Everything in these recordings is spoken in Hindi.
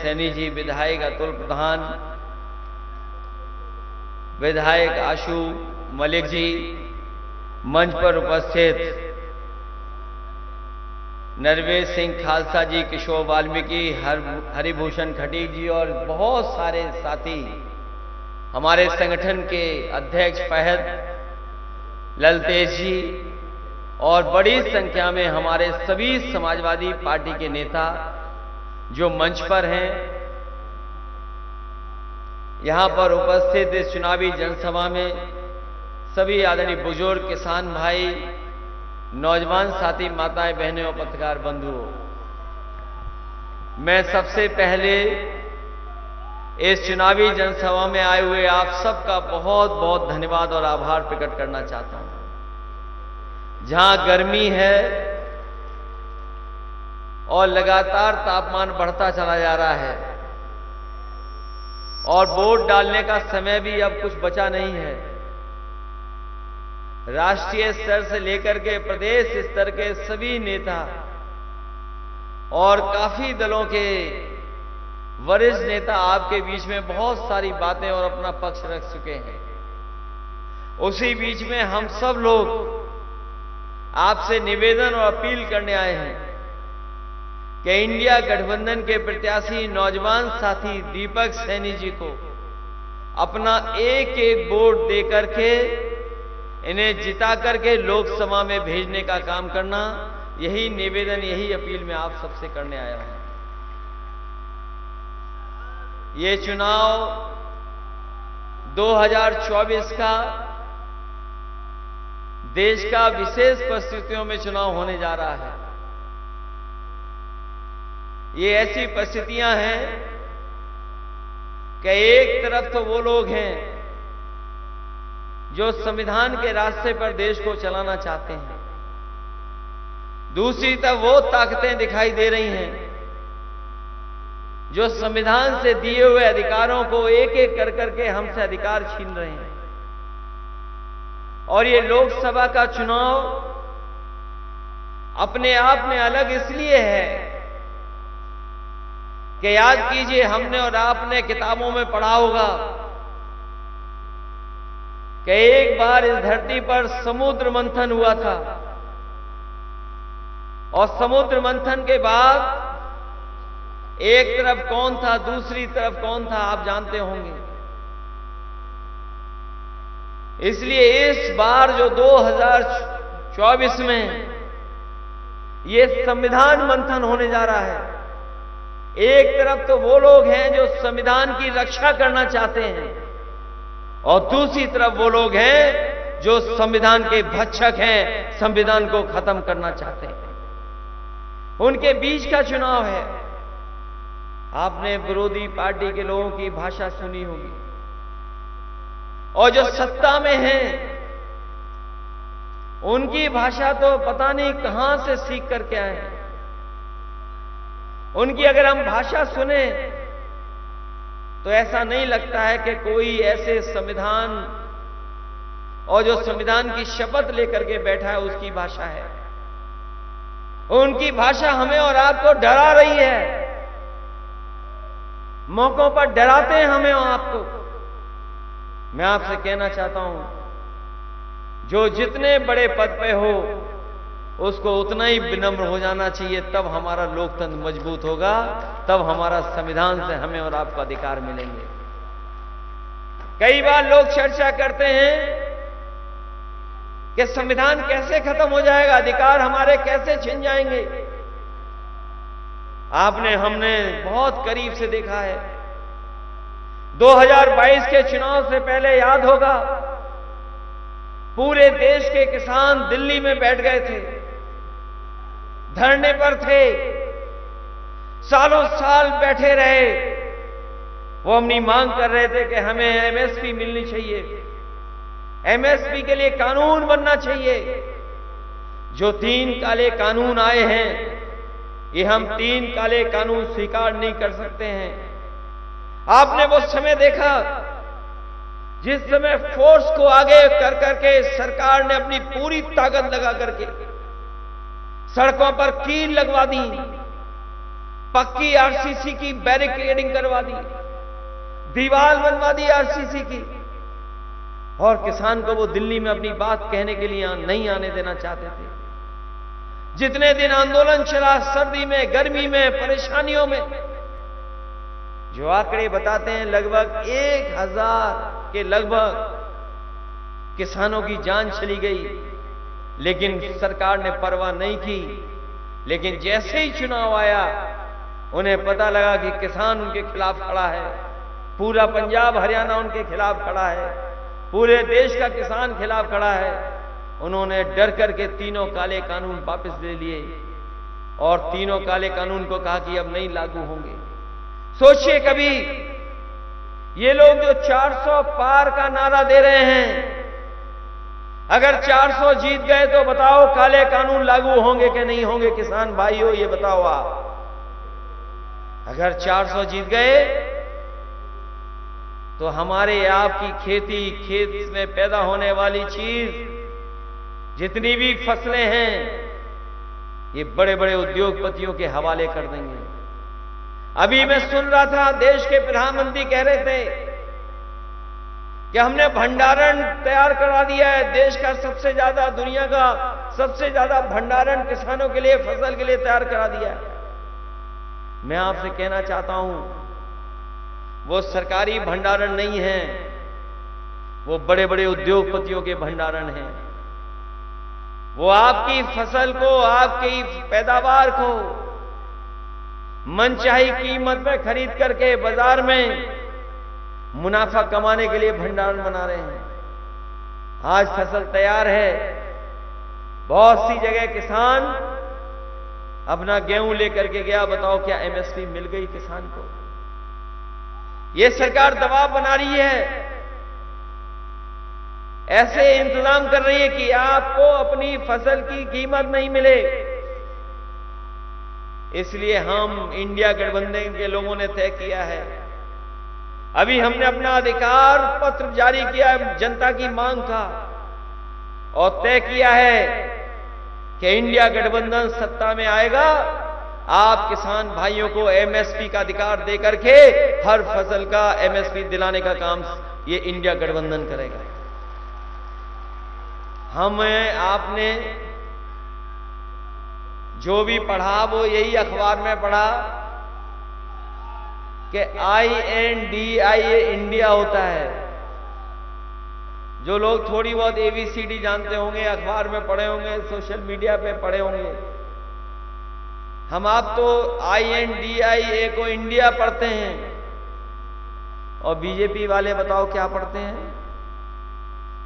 सैनी जी, विधायक अतुल प्रधान, विधायक आशु मलिक जी, मंच पर उपस्थित नरवेश सिंह खालसा जी, किशोर वाल्मीकि, हरिभूषण खटीक जी और बहुत सारे साथी, हमारे संगठन के अध्यक्ष फहद ललतेज जी और बड़ी संख्या में हमारे सभी समाजवादी पार्टी के नेता जो मंच पर हैं। यहां पर उपस्थित इस चुनावी जनसभा में सभी आदरणीय बुजुर्ग, किसान भाई, नौजवान साथी, माताएं, बहनें और पत्रकार बंधुओं, मैं सबसे पहले इस चुनावी जनसभा में आए हुए आप सबका बहुत बहुत धन्यवाद और आभार प्रकट करना चाहता हूं। जहां गर्मी है और लगातार तापमान बढ़ता चला जा रहा है और वोट डालने का समय भी अब कुछ बचा नहीं है, राष्ट्रीय स्तर से लेकर के प्रदेश स्तर के सभी नेता और काफी दलों के वरिष्ठ नेता आपके बीच में बहुत सारी बातें और अपना पक्ष रख चुके हैं। उसी बीच में हम सब लोग आपसे निवेदन और अपील करने आए हैं कि इंडिया गठबंधन के प्रत्याशी नौजवान साथी दीपक सैनी जी को अपना एक एक वोट दे करके इन्हें जिता करके लोकसभा में भेजने का काम करना, यही निवेदन, यही अपील मैं आप सबसे करने आया हूं। ये चुनाव 2024 का देश का विशेष परिस्थितियों में चुनाव होने जा रहा है। ये ऐसी परिस्थितियां हैं कि एक तरफ तो वो लोग हैं जो संविधान के रास्ते पर देश को चलाना चाहते हैं, दूसरी तरफ वो ताकतें दिखाई दे रही हैं जो संविधान से दिए हुए अधिकारों को एक एक कर करके हमसे अधिकार छीन रहे हैं। और ये लोकसभा का चुनाव अपने आप में अलग इसलिए है कि याद कीजिए, हमने और आपने किताबों में पढ़ा होगा कि एक बार इस धरती पर समुद्र मंथन हुआ था और समुद्र मंथन के बाद एक तरफ कौन था, दूसरी तरफ कौन था, आप जानते होंगे। इसलिए इस बार जो 2024 में ये संविधान मंथन होने जा रहा है, एक तरफ तो वो लोग हैं जो संविधान की रक्षा करना चाहते हैं और दूसरी तरफ वो लोग हैं जो संविधान के भक्षक हैं, संविधान को खत्म करना चाहते हैं। उनके बीच का चुनाव है। आपने विरोधी पार्टी के लोगों की भाषा सुनी होगी और जो सत्ता में हैं उनकी भाषा तो पता नहीं कहां से सीख करके आए हैं। उनकी अगर हम भाषा सुने तो ऐसा नहीं लगता है कि कोई ऐसे संविधान और जो संविधान की शपथ लेकर के बैठा है उसकी भाषा है। उनकी भाषा हमें और आपको डरा रही है, मौकों पर डराते हैं हमें और आपको। मैं आपसे कहना चाहता हूं, जो जितने बड़े पद पे हो उसको उतना ही विनम्र हो जाना चाहिए, तब हमारा लोकतंत्र मजबूत होगा, तब हमारा संविधान से हमें और आपको अधिकार मिलेंगे। कई बार लोग चर्चा करते हैं कि संविधान कैसे खत्म हो जाएगा, अधिकार हमारे कैसे छिन जाएंगे। आपने हमने बहुत करीब से देखा है। 2022 के चुनाव से पहले याद होगा, पूरे देश के किसान दिल्ली में बैठ गए थे, धरने पर थे, सालों साल बैठे रहे। वो अपनी मांग कर रहे थे कि हमें एमएसपी मिलनी चाहिए, एमएसपी के लिए कानून बनना चाहिए। जो 3 काले कानून आए हैं, ये हम 3 काले कानून स्वीकार नहीं कर सकते हैं। आपने वो समय देखा जिस समय फोर्स को आगे कर करके सरकार ने अपनी पूरी ताकत लगा करके सड़कों पर कील लगवा दी पक्की आरसीसी की बैरिकेडिंग करवा दी, दीवार बनवा दी आरसीसी की, और किसान को वो दिल्ली में अपनी बात कहने के लिए नहीं आने देना चाहते थे। जितने दिन आंदोलन चला, सर्दी में, गर्मी में, परेशानियों में, जो आंकड़े बताते हैं लगभग 1000 के लगभग किसानों की जान चली गई, लेकिन सरकार ने परवाह नहीं की। लेकिन जैसे ही चुनाव आया, उन्हें पता लगा कि किसान उनके खिलाफ खड़ा है, पूरा पंजाब हरियाणा उनके खिलाफ खड़ा है, पूरे देश का किसान खिलाफ खड़ा है। उन्होंने डर करके तीनों काले कानून वापस ले लिए और तीनों काले कानून को कहा कि अब नहीं लागू होंगे। सोचिए कभी ये लोग जो 400 पार का नारा दे रहे हैं, अगर 400 जीत गए तो बताओ काले कानून लागू होंगे कि नहीं होंगे? किसान भाइयों ये बताओ आप। अगर 400 जीत गए तो हमारे आपकी खेती, खेत में पैदा होने वाली चीज, जितनी भी फसलें हैं, ये बड़े बड़े उद्योगपतियों के हवाले कर देंगे। अभी मैं सुन रहा था, देश के प्रधानमंत्री कह रहे थे कि हमने भंडारण तैयार करा दिया है, देश का सबसे ज्यादा, दुनिया का सबसे ज्यादा भंडारण किसानों के लिए, फसल के लिए तैयार करा दिया है। मैं आपसे कहना चाहता हूं, वो सरकारी भंडारण नहीं है, वो बड़े बड़े उद्योगपतियों के भंडारण हैं। वो आपकी फसल को, आपकी पैदावार को मनचाही कीमत में खरीद करके बाजार में मुनाफा कमाने के लिए भंडारण बना रहे हैं। आज फसल तैयार है, बहुत सी जगह किसान अपना गेहूं लेकर के गया, बताओ क्या एमएसपी मिल गई किसान को? ये सरकार दबाव बना रही है, ऐसे इंतजाम कर रही है कि आपको अपनी फसल की कीमत नहीं मिले। इसलिए हम इंडिया गठबंधन के लोगों ने तय किया है, अभी हमने अपना अधिकार पत्र जारी किया है जनता की मांग का, और तय किया है कि इंडिया गठबंधन सत्ता में आएगा, आप किसान भाइयों को एमएसपी का अधिकार देकर के हर फसल का एमएसपी दिलाने का काम ये इंडिया गठबंधन करेगा। आपने जो भी पढ़ा वो यही अखबार में पढ़ा कि INDIA इंडिया होता है। जो लोग थोड़ी बहुत ABCD जानते होंगे, अखबार में पढ़े होंगे, सोशल मीडिया पे पढ़े होंगे। हम आप तो INDIA को इंडिया पढ़ते हैं, और बीजेपी वाले बताओ क्या पढ़ते हैं?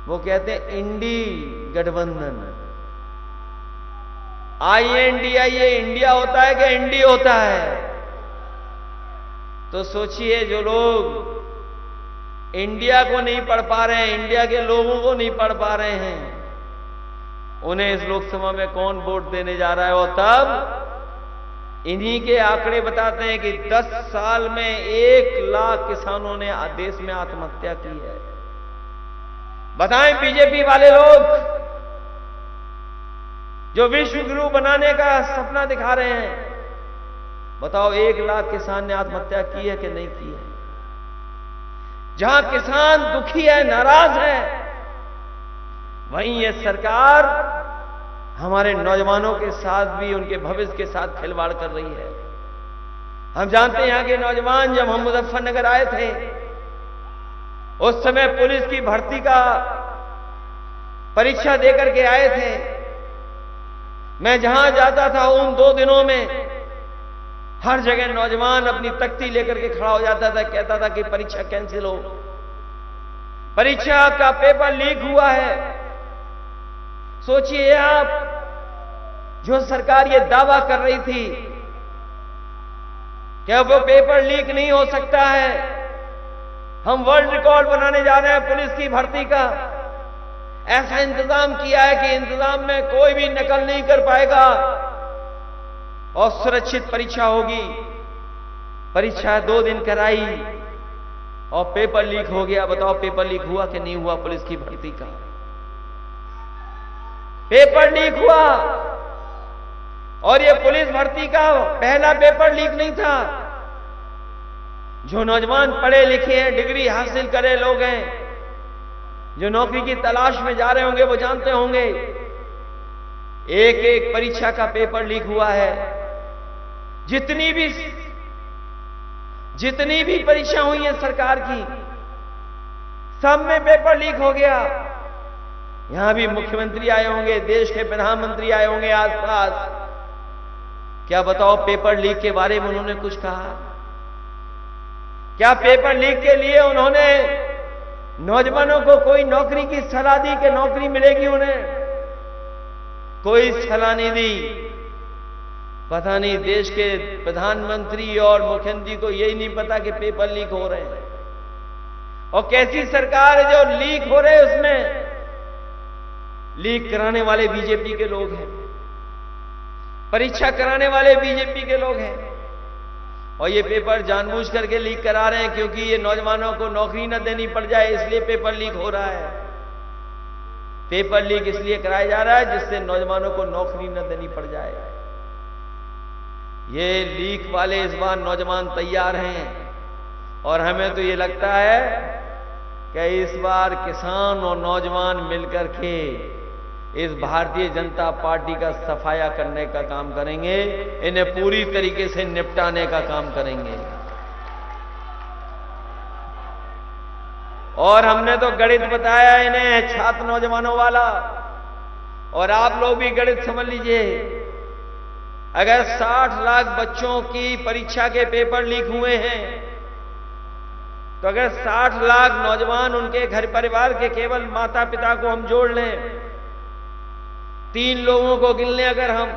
वो कहते हैं इंडी गठबंधन। INDIA इंडिया होता है कि इंडी होता है? तो सोचिए, जो लोग इंडिया को नहीं पढ़ पा रहे हैं, इंडिया के लोगों को नहीं पढ़ पा रहे हैं, उन्हें इस लोकसभा में कौन वोट देने जा रहा है? और तब इन्हीं के आंकड़े बताते हैं कि 10 साल में 1 लाख किसानों ने देश में आत्महत्या की है। बताएं बीजेपी वाले लोग जो विश्व गुरु बनाने का सपना दिखा रहे हैं, बताओ 1 लाख किसान ने आत्महत्या की है कि नहीं की है? जहां किसान दुखी है, नाराज है, वहीं ये सरकार हमारे नौजवानों के साथ भी, उनके भविष्य के साथ खिलवाड़ कर रही है। हम जानते हैं यहाँ के नौजवान, जब हम मुजफ्फरनगर आए थे, उस समय पुलिस की भर्ती का परीक्षा देकर के आए थे। मैं जहां जाता था उन 2 दिनों में हर जगह नौजवान अपनी तख्ती लेकर के खड़ा हो जाता था, कहता था कि परीक्षा कैंसिल हो, परीक्षा का पेपर लीक हुआ है। सोचिए आप, जो सरकार ये दावा कर रही थी कि अब वो पेपर लीक नहीं हो सकता है, हम वर्ल्ड रिकॉर्ड बनाने जा रहे हैं पुलिस की भर्ती का, ऐसा इंतजाम किया है कि इंतजाम में कोई भी नकल नहीं कर पाएगा और सुरक्षित परीक्षा होगी। परीक्षा 2 दिन कराई और पेपर लीक हो गया। बताओ पेपर लीक हुआ कि नहीं हुआ? पुलिस की भर्ती का पेपर लीक हुआ। और ये पुलिस भर्ती का पहला पेपर लीक नहीं था। जो नौजवान पढ़े लिखे हैं, डिग्री हासिल करे लोग हैं, जो नौकरी की तलाश में जा रहे होंगे, वो जानते होंगे एक एक परीक्षा का पेपर लीक हुआ है। जितनी भी परीक्षा हुई है सरकार की, सब में पेपर लीक हो गया। यहां भी मुख्यमंत्री आए होंगे, देश के प्रधानमंत्री आए होंगे आसपास। क्या बताओ पेपर लीक के बारे में उन्होंने कुछ कहा? क्या पेपर लीक के लिए उन्होंने नौजवानों को कोई नौकरी की सलाह दी कि नौकरी मिलेगी उन्हें? कोई सलाह नहीं दी। पता नहीं देश के प्रधानमंत्री और मुख्यमंत्री को यही नहीं पता कि पेपर लीक हो रहे हैं। और कैसी सरकार है जो लीक हो रहे हैं, उसमें लीक कराने वाले बीजेपी के लोग हैं, परीक्षा कराने वाले बीजेपी के लोग हैं। और ये पेपर जानबूझ करके लीक करा रहे हैं क्योंकि ये नौजवानों को नौकरी न देनी पड़ जाए, इसलिए पेपर लीक हो रहा है। पेपर लीक इसलिए कराया जा रहा है जिससे नौजवानों को नौकरी न देनी पड़ जाए। ये लीक वाले इस बार नौजवान तैयार हैं और हमें तो ये लगता है कि इस बार किसान और नौजवान मिलकर के इस भारतीय जनता पार्टी का सफाया करने का काम करेंगे, इन्हें पूरी तरीके से निपटाने का काम करेंगे। और हमने तो गणित बताया इन्हें, छात्र नौजवानों वाला, और आप लोग भी गणित समझ लीजिए। अगर 60 लाख बच्चों की परीक्षा के पेपर लीक हुए हैं, तो अगर 60 लाख नौजवान, उनके घर परिवार के केवल माता पिता को हम जोड़ लें, 3 लोगों को गिन लें, अगर हम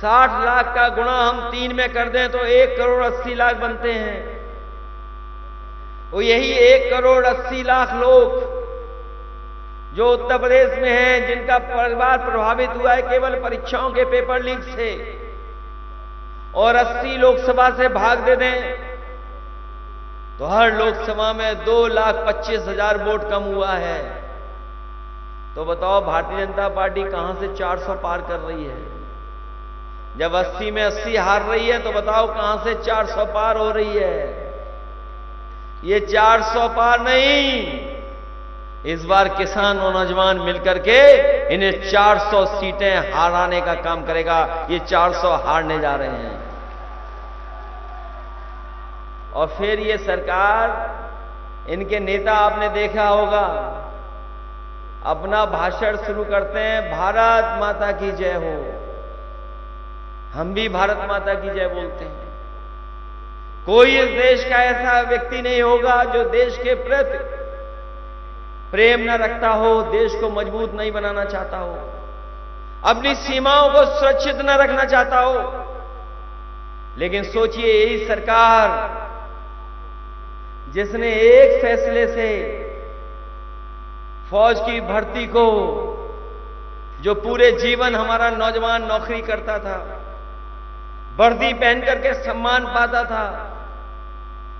60 लाख का गुणा हम 3 में कर दें तो 1 करोड़ 80 लाख बनते हैं। वो यही 1 करोड़ 80 लाख लोग जो उत्तर प्रदेश में हैं, जिनका परिवार प्रभावित हुआ है केवल परीक्षाओं के पेपर लीक से, और 80 लोकसभा से भाग दे दें तो हर लोकसभा में 2,25,000 वोट कम हुआ है। तो बताओ भारतीय जनता पार्टी कहां से 400 पार कर रही है? जब 80 में 80 हार रही है तो बताओ कहां से 400 पार हो रही है? ये 400 पार नहीं, इस बार किसान और नौजवान मिलकर के इन्हें 400 सीटें हराने का काम करेगा। ये 400 हारने जा रहे हैं। और फिर ये सरकार, इनके नेता आपने देखा होगा, अपना भाषण शुरू करते हैं, भारत माता की जय हो। हम भी भारत माता की जय बोलते हैं। कोई इस देश का ऐसा व्यक्ति नहीं होगा जो देश के प्रति प्रेम न रखता हो, देश को मजबूत नहीं बनाना चाहता हो, अपनी सीमाओं को सुरक्षित न रखना चाहता हो। लेकिन सोचिए, यही सरकार जिसने एक फैसले से फौज की भर्ती को, जो पूरे जीवन हमारा नौजवान नौकरी करता था, वर्दी पहन करके सम्मान पाता था,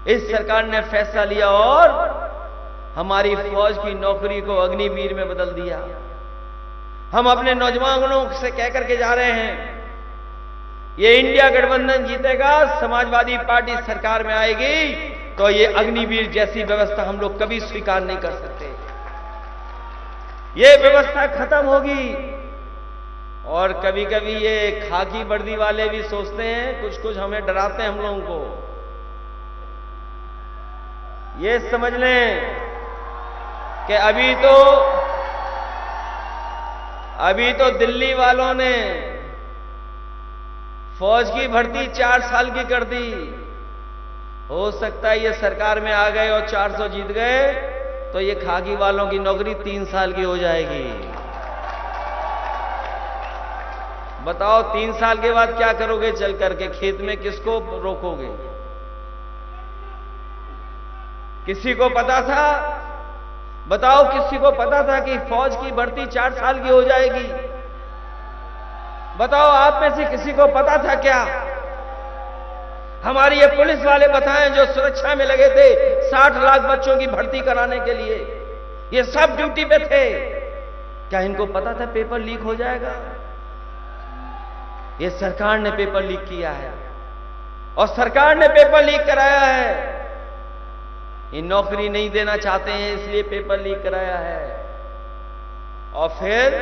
इस सरकार ने फैसला लिया और हमारी फौज की नौकरी को अग्निवीर में बदल दिया। हम अपने नौजवानों से कह करके जा रहे हैं, ये इंडिया गठबंधन जीतेगा, समाजवादी पार्टी सरकार में आएगी, तो ये अग्निवीर जैसी व्यवस्था हम लोग कभी स्वीकार नहीं कर सकते। ये व्यवस्था खत्म होगी। और कभी कभी ये खाकी वर्दी वाले भी सोचते हैं, कुछ कुछ हमें डराते हैं हम लोगों को। ये समझ लें कि अभी तो दिल्ली वालों ने फौज की भर्ती 4 साल की कर दी। हो सकता है ये सरकार में आ गए और 400 जीत गए तो ये खाकी वालों की नौकरी 3 साल की हो जाएगी। बताओ 3 साल के बाद क्या करोगे? चल करके खेत में किसको रोकोगे? किसी को पता था? बताओ, किसी को पता था कि फौज की भर्ती 4 साल की हो जाएगी? बताओ, आप में से किसी को पता था क्या? हमारे ये पुलिस वाले बताएं जो सुरक्षा में लगे थे 60 लाख बच्चों की भर्ती कराने के लिए, ये सब ड्यूटी पे थे, क्या इनको पता था पेपर लीक हो जाएगा? ये सरकार ने पेपर लीक किया है और सरकार ने पेपर लीक कराया है। ये नौकरी नहीं देना चाहते हैं इसलिए पेपर लीक कराया है। और फिर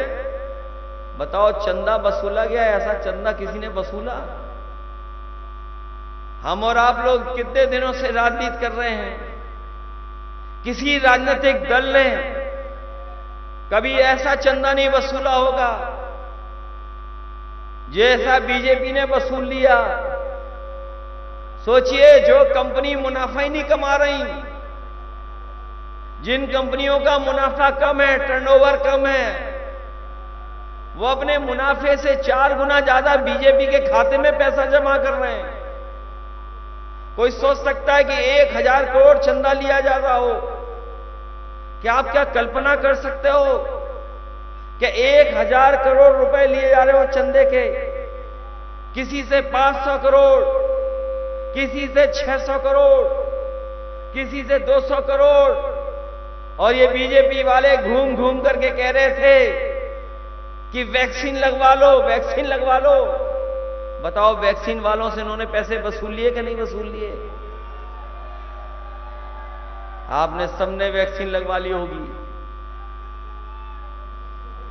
बताओ चंदा वसूला गया? ऐसा चंदा किसी ने वसूला? हम और आप लोग कितने दिनों से राजनीति कर रहे हैं, किसी राजनीतिक दल ने कभी ऐसा चंदा नहीं वसूला होगा जैसा बीजेपी ने वसूल लिया। सोचिए, जो कंपनी मुनाफा ही नहीं कमा रही, जिन कंपनियों का मुनाफा कम है, टर्नओवर कम है, वो अपने मुनाफे से 4 गुना ज्यादा बीजेपी के खाते में पैसा जमा कर रहे हैं। कोई सोच सकता है कि 1000 करोड़ चंदा लिया जा रहा हो? क्या आप क्या कल्पना कर सकते हो कि 1000 करोड़ रुपए लिए जा रहे हो चंदे के? किसी से 500 करोड़, किसी से 600 करोड़, किसी से 200 करोड़। और ये बीजेपी वाले घूम घूम करके कह रहे थे कि वैक्सीन लगवा लो, वैक्सीन लगवा लो। बताओ, वैक्सीन वालों से इन्होंने पैसे वसूल लिए कि नहीं वसूल लिए? आपने सबने वैक्सीन लगवा ली होगी,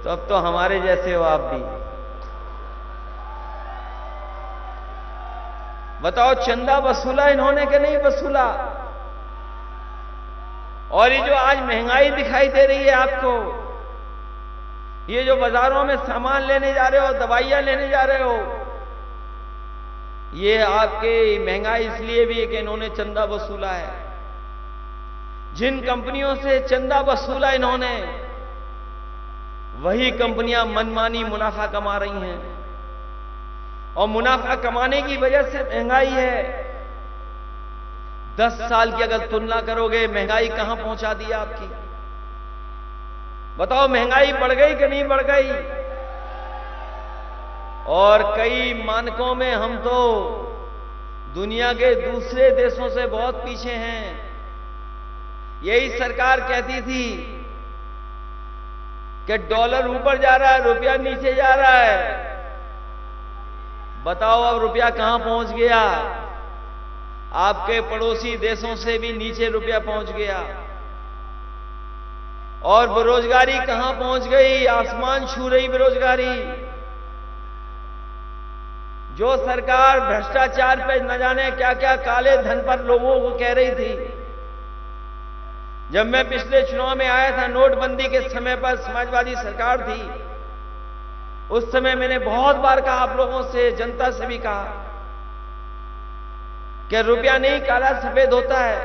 तो अब तो हमारे जैसे हो आप भी। बताओ, चंदा वसूला इन्होंने कि नहीं वसूला? और ये जो आज महंगाई दिखाई दे रही है आपको, ये जो बाजारों में सामान लेने जा रहे हो, दवाइयां लेने जा रहे हो, ये आपके महंगाई इसलिए भी है कि इन्होंने चंदा वसूला है। जिन कंपनियों से चंदा वसूला इन्होंने, वही कंपनियां मनमानी मुनाफा कमा रही हैं। और मुनाफा कमाने की वजह से महंगाई है। 10 साल की अगर तुलना करोगे, महंगाई कहां पहुंचा दी आपकी? बताओ, महंगाई बढ़ गई कि नहीं बढ़ गई? और कई मानकों में हम तो दुनिया के दूसरे देशों से बहुत पीछे हैं। यही सरकार कहती थी कि डॉलर ऊपर जा रहा है, रुपया नीचे जा रहा है। बताओ, अब रुपया कहां पहुंच गया? आपके पड़ोसी देशों से भी नीचे रुपया पहुंच गया। और बेरोजगारी कहां पहुंच गई? आसमान छू रही बेरोजगारी। जो सरकार भ्रष्टाचार पे न जाने क्या क्या काले धन पर लोगों को कह रही थी, जब मैं पिछले चुनाव में आया था, नोटबंदी के समय पर समाजवादी सरकार थी, उस समय मैंने बहुत बार कहा, आप लोगों से, जनता से भी कहा कि रुपया नहीं काला सफेद होता है,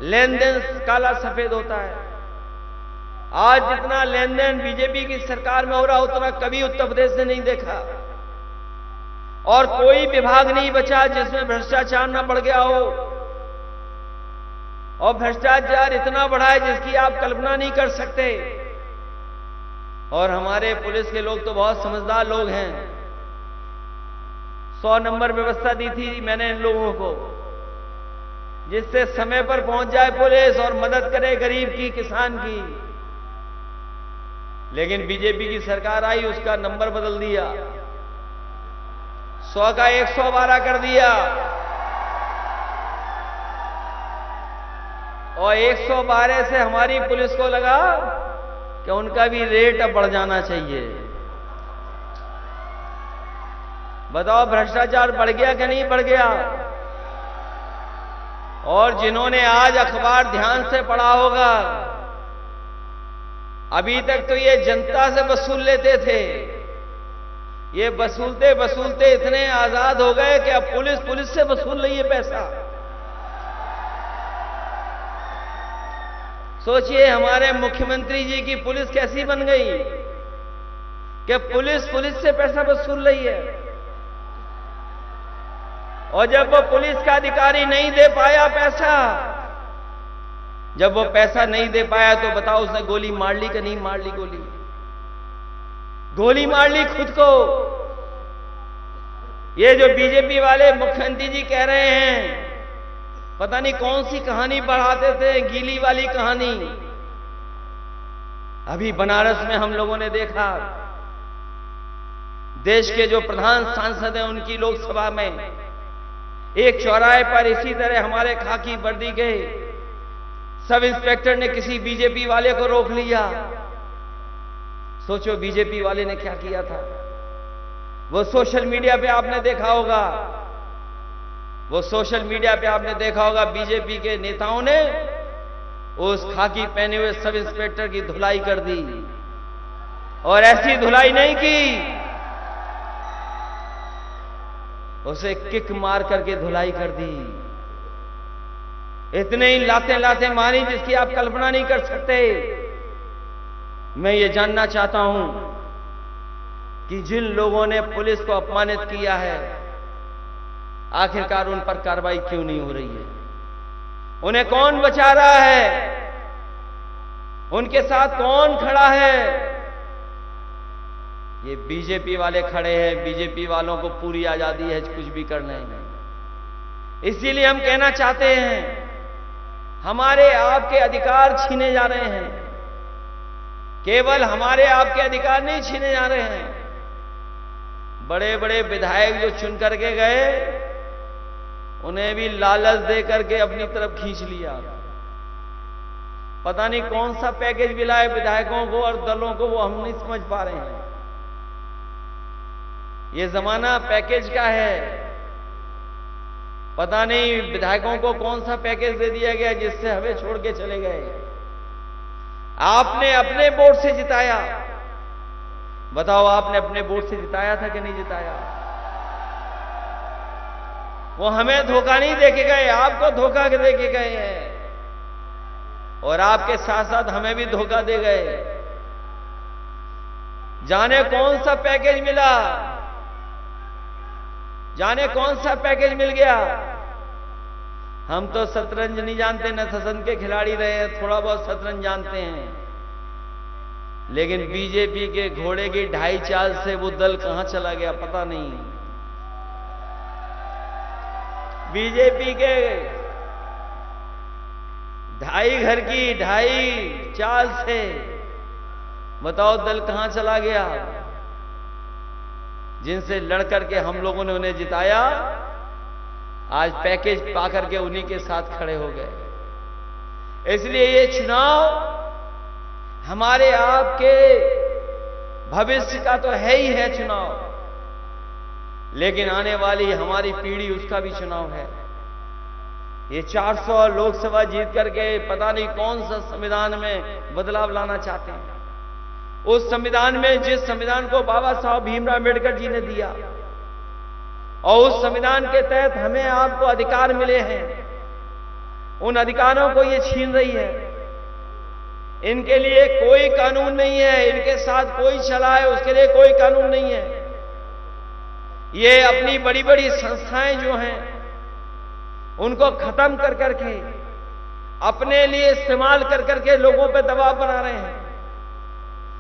लेन देन काला सफेद होता है। आज जितना लेन देन बीजेपी की सरकार में हो रहा, उतना कभी उत्तर प्रदेश ने नहीं देखा। और कोई विभाग नहीं बचा जिसमें भ्रष्टाचार ना बढ़ गया हो। और भ्रष्टाचार इतना बढ़ा है जिसकी आप कल्पना नहीं कर सकते। और हमारे पुलिस के लोग तो बहुत समझदार लोग हैं। 100 नंबर व्यवस्था दी थी मैंने इन लोगों को, जिससे समय पर पहुंच जाए पुलिस और मदद करे गरीब की, किसान की। लेकिन बीजेपी की सरकार आई, उसका नंबर बदल दिया, 100 का 112 कर दिया। और 112 से हमारी पुलिस को लगा कि उनका भी रेट अब बढ़ जाना चाहिए। बताओ, भ्रष्टाचार बढ़ गया कि नहीं बढ़ गया? और जिन्होंने आज अखबार ध्यान से पढ़ा होगा, अभी तक तो ये जनता से वसूल लेते थे, ये वसूलते वसूलते इतने आजाद हो गए कि अब पुलिस से वसूल रही है पैसा। सोचिए, हमारे मुख्यमंत्री जी की पुलिस कैसी बन गई कि पुलिस से पैसा वसूल रही है। और जब वो पुलिस का अधिकारी नहीं दे पाया पैसा, जब वो पैसा नहीं दे पाया, तो बताओ उसने गोली मार ली कि नहीं मार ली? गोली मार ली खुद को। ये जो बीजेपी वाले मुख्यमंत्री जी कह रहे हैं, पता नहीं कौन सी कहानी बढ़ाते थे, गीली वाली कहानी। अभी बनारस में हम लोगों ने देखा, देश के जो प्रधान सांसद हैं उनकी लोकसभा में एक चौराहे पर इसी तरह हमारे खाकी वर्दी के सब इंस्पेक्टर ने किसी बीजेपी वाले को रोक लिया। सोचो बीजेपी वाले ने क्या किया था। वो सोशल मीडिया पे आपने देखा होगा, बीजेपी के नेताओं ने उस खाकी पहने हुए सब इंस्पेक्टर की धुलाई कर दी। और ऐसी धुलाई नहीं की, उसे किक मार करके धुलाई कर दी। इतने ही लाते मारी जिसकी आप कल्पना नहीं कर सकते। मैं ये जानना चाहता हूं कि जिन लोगों ने पुलिस को अपमानित किया है, आखिरकार उन पर कार्रवाई क्यों नहीं हो रही है? उन्हें कौन बचा रहा है? उनके साथ कौन खड़ा है? ये बीजेपी वाले खड़े हैं। बीजेपी वालों को पूरी आजादी है कुछ भी करने में। इसीलिए हम कहना चाहते हैं, हमारे आपके अधिकार छीने जा रहे हैं। केवल हमारे आपके अधिकार नहीं छीने जा रहे हैं, बड़े बड़े विधायक जो चुन करके गए उन्हें भी लालच दे करके अपनी तरफ खींच लिया। पता नहीं कौन सा पैकेज मिला है विधायकों को और दलों को, वो हम नहीं समझ पा रहे हैं। ये जमाना पैकेज का है। पता नहीं विधायकों को कौन सा पैकेज दे दिया गया जिससे हमें छोड़ के चले गए। आपने अपने वोट से जिताया, बताओ आपने अपने वोट से जिताया था कि नहीं जिताया? वो हमें धोखा नहीं देके गए, आपको धोखा देके गए हैं। और आपके साथ साथ हमें भी धोखा दे गए। जाने कौन सा पैकेज मिला, जाने कौन सा पैकेज मिल गया। हम तो शतरंज नहीं जानते, न शतरंज के खिलाड़ी रहे हैं, थोड़ा बहुत शतरंज जानते हैं। लेकिन बीजेपी के घोड़े की ढाई चाल से वो दल कहां चला गया पता नहीं। बीजेपी के ढाई घर की ढाई चाल से बताओ दल कहां चला गया। जिनसे लड़कर के हम लोगों ने उन्हें जिताया, आज पैकेज पाकर के उन्हीं के साथ खड़े हो गए। इसलिए ये चुनाव हमारे आपके भविष्य का तो है ही है चुनाव, लेकिन आने वाली हमारी पीढ़ी उसका भी चुनाव है। ये 400 लोकसभा जीत करके पता नहीं कौन सा संविधान में बदलाव लाना चाहते हैं। उस संविधान में, जिस संविधान को बाबा साहब भीमराव अम्बेडकर जी ने दिया, और उस संविधान के तहत हमें आपको अधिकार मिले हैं, उन अधिकारों को ये छीन रही है। इनके लिए कोई कानून नहीं है, इनके साथ कोई चला है उसके लिए कोई कानून नहीं है। ये अपनी बड़ी बड़ी संस्थाएं जो हैं उनको खत्म कर करके अपने लिए इस्तेमाल कर करके लोगों पे दबाव बना रहे हैं।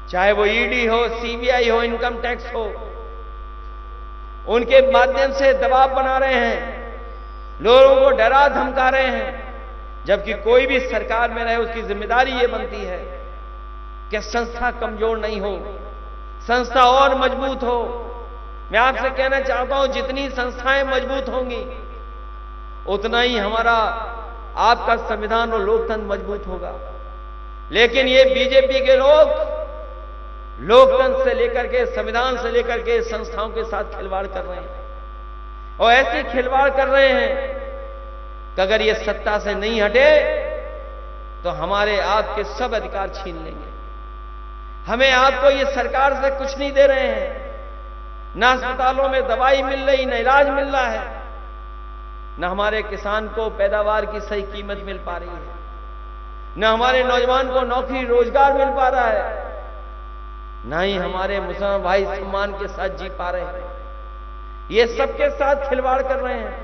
चाहे वो ईडी हो, सीबीआई हो, इनकम टैक्स हो, उनके माध्यम से दबाव बना रहे हैं, लोगों को डरा धमका रहे हैं। जबकि कोई भी सरकार में रहे उसकी जिम्मेदारी ये बनती है कि संस्था कमजोर नहीं हो, संस्था और मजबूत हो। मैं आपसे कहना चाहता हूं, जितनी संस्थाएं मजबूत होंगी उतना ही हमारा आपका संविधान और लोकतंत्र मजबूत होगा। लेकिन ये बीजेपी के लोग लोकतंत्र से लेकर के, संविधान से लेकर के संस्थाओं के साथ खिलवाड़ कर रहे हैं, और ऐसी खिलवाड़ कर रहे हैं कि अगर ये सत्ता से नहीं हटे तो हमारे आपके सब अधिकार छीन लेंगे। हमें आपको ये सरकार से कुछ नहीं दे रहे हैं, ना अस्पतालों में दवाई मिल रही, न इलाज मिल रहा है, न हमारे किसान को पैदावार की सही कीमत मिल पा रही है, न हमारे नौजवान को नौकरी रोजगार मिल पा रहा है, ना ही हमारे मुसलमान भाई सम्मान के साथ जी पा रहे हैं। ये सबके साथ खिलवाड़ कर रहे हैं,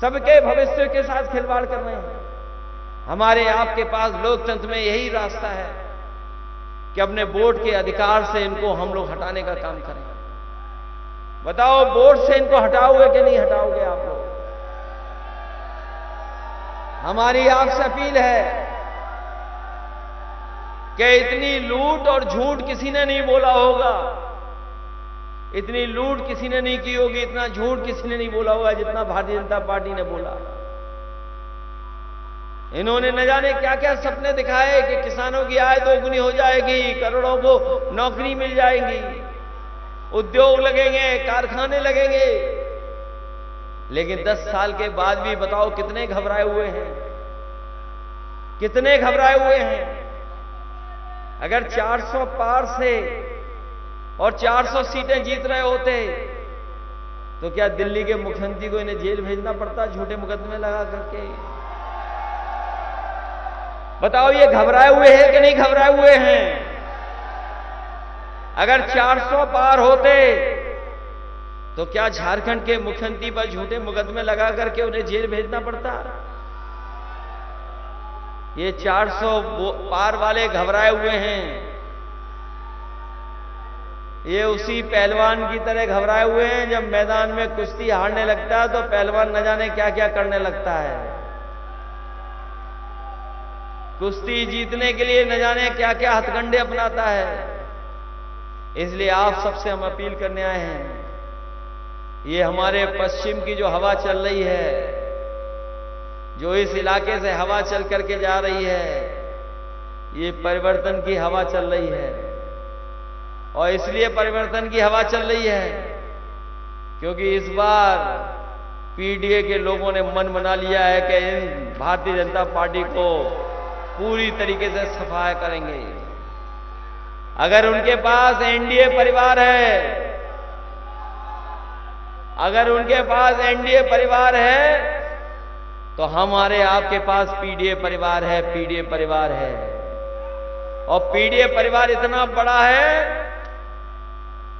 सबके भविष्य के साथ खिलवाड़ कर रहे हैं। हमारे आपके पास लोकतंत्र में यही रास्ता है कि अपने वोट के अधिकार से इनको हम लोग हटाने का काम करें। बताओ, वोट से इनको हटाओगे कि नहीं हटाओगे आप लोग? हमारी आपसे अपील है कि इतनी लूट और झूठ किसी ने नहीं बोला होगा इतनी लूट किसी ने नहीं की होगी, इतना झूठ किसी ने नहीं बोला होगा जितना भारतीय जनता पार्टी ने बोला। इन्होंने न जाने क्या क्या सपने दिखाए कि किसानों की आय दोगुनी हो जाएगी, करोड़ों को नौकरी मिल जाएगी, उद्योग लगेंगे, कारखाने लगेंगे। लेकिन 10 साल के बाद भी बताओ कितने घबराए हुए हैं, कितने घबराए हुए हैं। अगर 400 पार से और 400 सीटें जीत रहे होते तो क्या दिल्ली के मुख्यमंत्री को इन्हें जेल भेजना पड़ता झूठे मुकदमे लगा करके? बताओ ये घबराए हुए हैं कि नहीं घबराए हुए हैं? अगर 400 पार होते तो क्या झारखंड के मुख्यमंत्री पर झूठे मुकदमे लगा करके उन्हें जेल भेजना पड़ता? ये 400 पार वाले घबराए हुए हैं। ये उसी पहलवान की तरह घबराए हुए हैं जब मैदान में कुश्ती हारने लगता है तो पहलवान न जाने क्या क्या करने लगता है। कुश्ती जीतने के लिए न जाने क्या क्या हथकंडे अपनाता है। इसलिए आप सबसे हम अपील करने आए हैं, ये हमारे पश्चिम की जो हवा चल रही है, जो इस इलाके से हवा चल करके जा रही है, ये परिवर्तन की हवा चल रही है। और इसलिए परिवर्तन की हवा चल रही है क्योंकि इस बार पीडीए के लोगों ने मन बना लिया है कि इन भारतीय जनता पार्टी को पूरी तरीके से सफाया करेंगे। अगर उनके पास एनडीए परिवार है, अगर उनके पास एनडीए परिवार है तो हमारे आपके पास पीडीए परिवार है, पीडीए परिवार है। और पीडीए परिवार इतना बड़ा है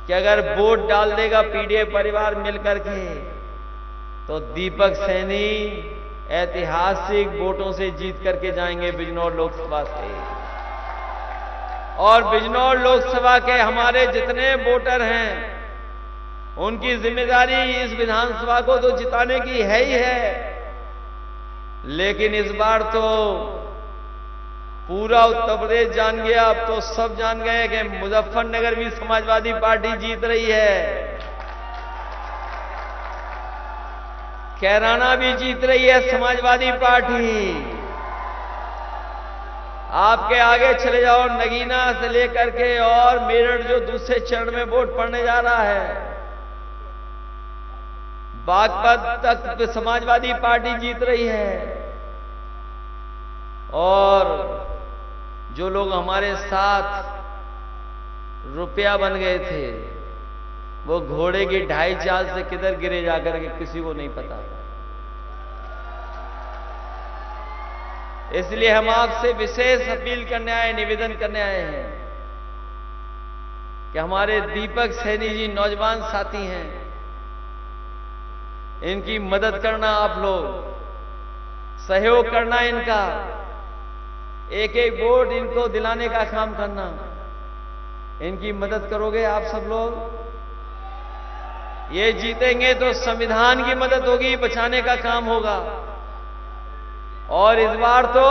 कि अगर वोट डाल देगा पीडीए परिवार मिलकर के तो दीपक सैनी ऐतिहासिक वोटों से जीत करके जाएंगे बिजनौर लोकसभा से। और बिजनौर लोकसभा के हमारे जितने वोटर हैं उनकी जिम्मेदारी इस विधानसभा को तो जिताने की है ही है। लेकिन इस बार तो पूरा उत्तर प्रदेश जान गया, अब तो सब जान गए कि मुजफ्फरनगर भी समाजवादी पार्टी जीत रही है, कैराना भी जीत रही है समाजवादी पार्टी। आपके आगे चले जाओ, नगीना से लेकर के और मेरठ जो दूसरे चरण में वोट पड़ने जा रहा है, बागपत तक समाजवादी पार्टी जीत रही है। और जो लोग हमारे साथ रुपया बन गए थे वो घोड़े की 2.5 चाल से किधर गिरे जाकर के किसी को नहीं पता। इसलिए हम आपसे विशेष अपील करने आए, निवेदन करने आए हैं कि हमारे दीपक सैनी जी नौजवान साथी हैं, इनकी मदद करना, आप लोग सहयोग करना, इनका एक एक वोट इनको दिलाने का काम करना। इनकी मदद करोगे आप सब लोग? ये जीतेंगे तो संविधान की मदद होगी, बचाने का काम होगा। और इस बार तो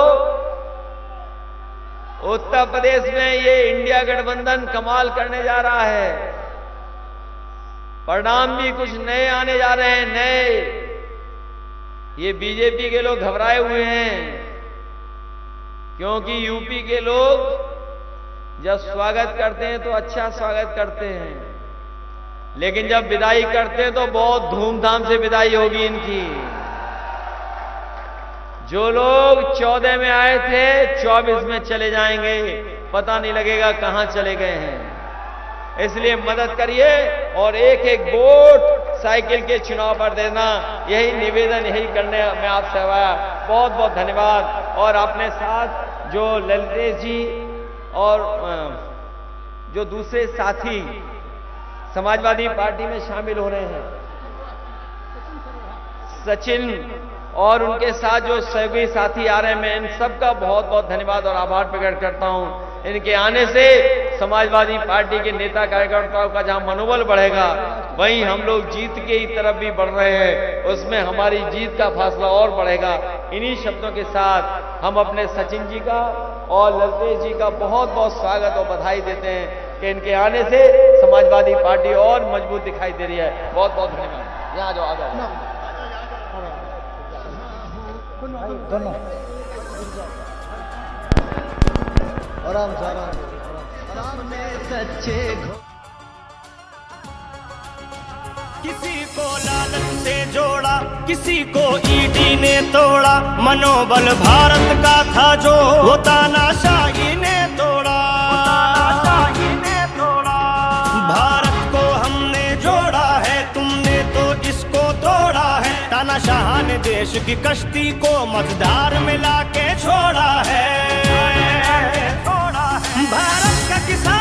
उत्तर प्रदेश में ये इंडिया गठबंधन कमाल करने जा रहा है। परिणाम भी कुछ नए आने जा रहे हैं, नए। ये बीजेपी के लोग घबराए हुए हैं क्योंकि यूपी के लोग जब स्वागत करते हैं तो अच्छा स्वागत करते हैं, लेकिन जब विदाई करते हैं तो बहुत धूमधाम से विदाई होगी इनकी। जो लोग 14 में आए थे 24 में चले जाएंगे, पता नहीं लगेगा कहां चले गए हैं। इसलिए मदद करिए और एक एक वोट साइकिल के चुनाव पर देना, यही निवेदन, यही करने में आपसे आया। बहुत बहुत धन्यवाद। और अपने साथ जो ललितेश जी और जो दूसरे साथी समाजवादी पार्टी में शामिल हो रहे हैं, सचिन और उनके साथ जो सहयोगी साथी आ रहे हैं, मैं इन सबका बहुत बहुत धन्यवाद और आभार प्रकट करता हूं। इनके आने से समाजवादी पार्टी के नेता कार्यकर्ताओं का जहां मनोबल बढ़ेगा वहीं हम लोग जीत की तरफ भी बढ़ रहे हैं, उसमें हमारी जीत का फासला और बढ़ेगा। इन्हीं शब्दों के साथ हम अपने सचिन जी का और ललितेश जी का बहुत बहुत स्वागत और बधाई देते हैं। कि इनके आने से समाजवादी पार्टी और मजबूत दिखाई दे रही है। बहुत बहुत धन्यवाद। यहाँ आ जाओ, आ जाओ। आराम से, आराम से। सच्चे किसी को लालच से जोड़ा, किसी को ईडी ने तोड़ा, मनोबल भारत का था जो वो तानाशाही ने तोड़ा। भारत को हमने जोड़ा है, तुमने तो इसको तोड़ा है। तानाशाह ने देश की कश्ती को मझधार में लाके छोड़ा है। भारत का किसान